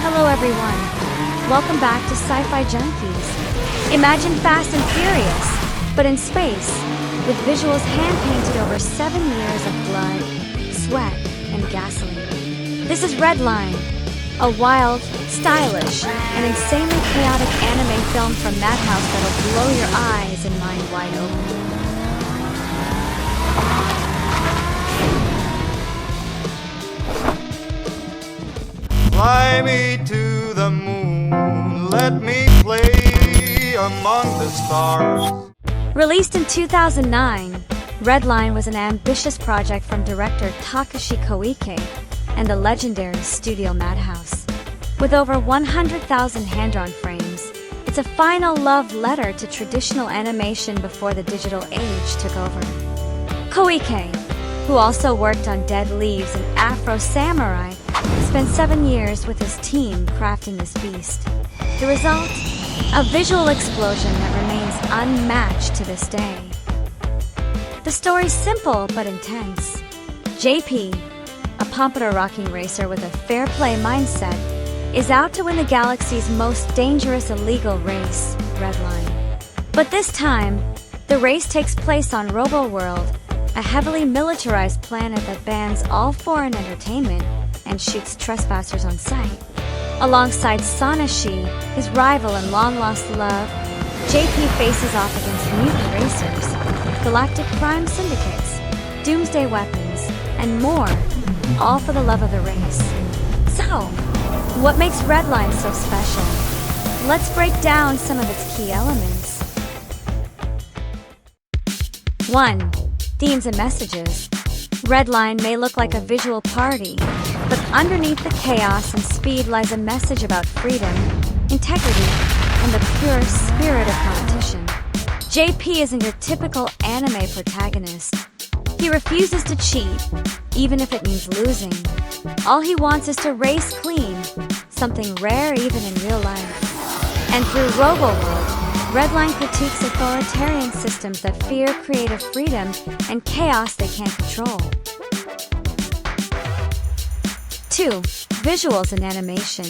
Hello everyone, welcome back to Sci-Fi Junkies. Imagine Fast and Furious, but in space, with visuals hand-painted over 7 years of blood, sweat, and gasoline. This is Redline, a wild, stylish, and insanely chaotic anime film from Madhouse that'll blow your eyes and mind wide open. Fly me to the moon, let me play among the stars. Released in 2009, Redline was an ambitious project from director Takashi Koike and the legendary Studio Madhouse. With over 100,000 hand-drawn frames, it's a final love letter to traditional animation before the digital age took over. Koike, who also worked on Dead Leaves and Afro Samurai, spent 7 years with his team crafting this beast. The result? A visual explosion that remains unmatched to this day. The story's simple but intense. JP, a pompadour-rocking racer with a fair play mindset, is out to win the galaxy's most dangerous illegal race, Redline. But this time, the race takes place on Robo-World, a heavily militarized planet that bans all foreign entertainment and shoots trespassers on sight. Alongside Sanashi, his rival and long-lost love, JP faces off against mutant racers, galactic crime syndicates, doomsday weapons, and more, all for the love of the race. So, what makes Redline so special? Let's break down some of its key elements. 1. Themes and messages. Redline may look like a visual party, but underneath the chaos and speed lies a message about freedom, integrity, and the pure spirit of competition. JP isn't your typical anime protagonist. He refuses to cheat, even if it means losing. All he wants is to race clean, something rare even in real life. And through Robo-World, Redline critiques authoritarian systems that fear creative freedom and chaos they can't control. 2. Visuals and animation.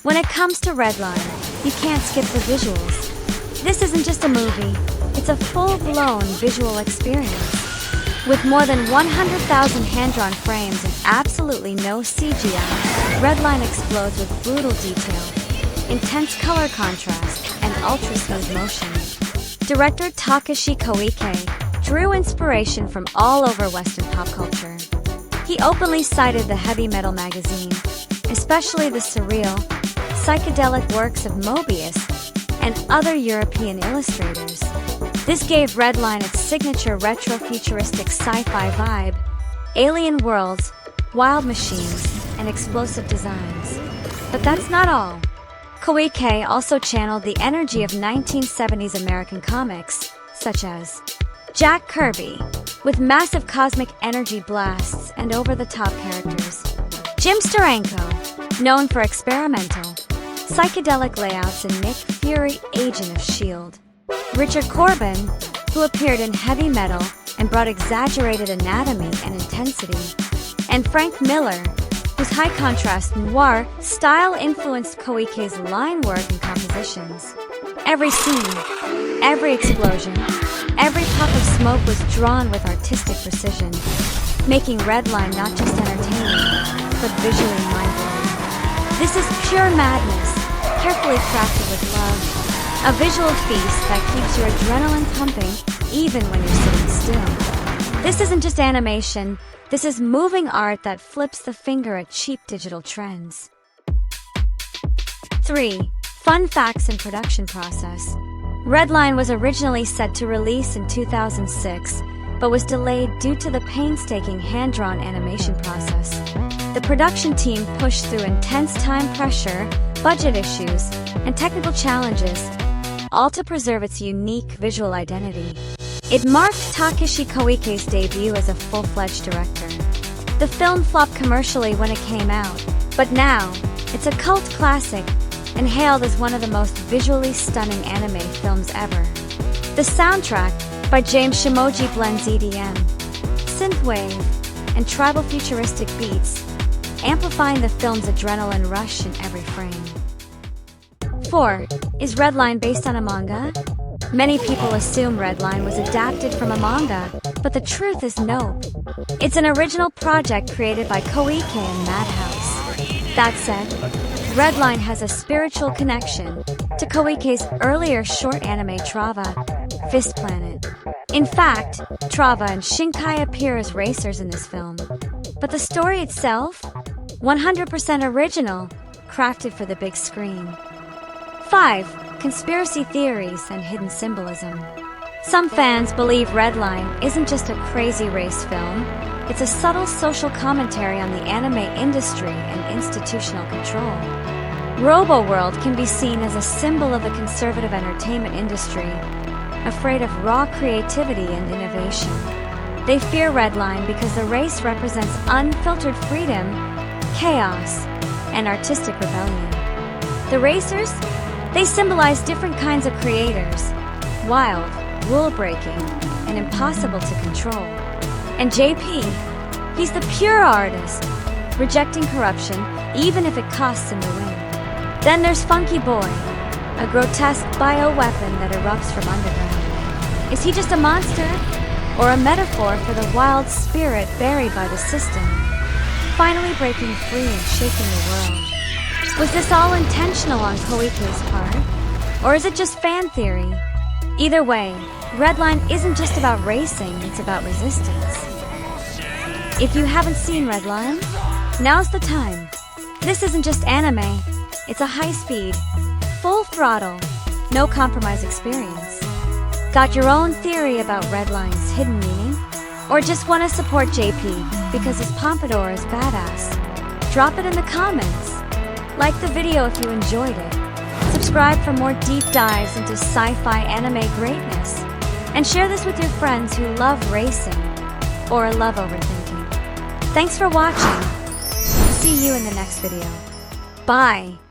When it comes to Redline, you can't skip the visuals. This isn't just a movie, it's a full-blown visual experience. With more than 100,000 hand-drawn frames and absolutely no CGI, Redline explodes with brutal detail, intense color contrast, and ultra-smooth motion. Director Takashi Koike drew inspiration from all over Western pop culture. He openly cited the heavy metal magazine, especially the surreal, psychedelic works of Moebius and other European illustrators. This gave Redline its signature retro-futuristic sci-fi vibe, alien worlds, wild machines, and explosive designs. But that's not all. Koike also channeled the energy of 1970s American comics, such as Jack Kirby, with massive cosmic energy blasts and over-the-top characters. Jim Steranko, known for experimental, psychedelic layouts in Nick Fury, Agent of S.H.I.E.L.D. Richard Corbin, who appeared in heavy metal and brought exaggerated anatomy and intensity. And Frank Miller, whose high-contrast noir style influenced Koike's line work and compositions. Every scene, every explosion, every puff of smoke was drawn with artistic precision, making Redline not just entertaining, but visually mind-blowing. This is pure madness, carefully crafted with love. A visual feast that keeps your adrenaline pumping even when you're sitting still. This isn't just animation, this is moving art that flips the finger at cheap digital trends. 3. Fun facts and production process. Redline was originally set to release in 2006, but was delayed due to the painstaking hand-drawn animation process. The production team pushed through intense time pressure, budget issues, and technical challenges, all to preserve its unique visual identity. It marked Takashi Koike's debut as a full-fledged director. The film flopped commercially when it came out, but now, it's a cult classic and hailed as one of the most visually stunning anime films ever. The soundtrack, by James Shimoji, blends EDM, synthwave, and tribal futuristic beats, amplifying the film's adrenaline rush in every frame. 4. Is Redline based on a manga? Many people assume Redline was adapted from a manga, but the truth is no. It's an original project created by Koike and Madhouse. That said, Redline has a spiritual connection to Koike's earlier short anime Trava, Fist Planet. In fact, Trava and Shinkai appear as racers in this film. But the story itself? 100% original, crafted for the big screen. 5. Conspiracy theories and hidden symbolism. Some fans believe Redline isn't just a crazy race film, it's a subtle social commentary on the anime industry and institutional control. Robo-World can be seen as a symbol of the conservative entertainment industry, afraid of raw creativity and innovation. They fear Redline because the race represents unfiltered freedom, chaos, and artistic rebellion. The racers? They symbolize different kinds of creators, wild, rule-breaking, and impossible to control. And JP, he's the pure artist, rejecting corruption even if it costs him the win. Then there's Funky Boy, a grotesque bioweapon that erupts from underground. Is he just a monster, or a metaphor for the wild spirit buried by the system, finally breaking free and shaking the world? Was this all intentional on Koike's part, or is it just fan theory? Either way, Redline isn't just about racing, it's about resistance. If you haven't seen Redline, now's the time. This isn't just anime, it's a high-speed, full-throttle, no-compromise experience. Got your own theory about Redline's hidden meaning? Or just want to support JP because his pompadour is badass? Drop it in the comments. Like the video if you enjoyed it. Subscribe for more deep dives into sci-fi anime greatness. And share this with your friends who love racing or love overthinking. Thanks for watching. See you in the next video. Bye.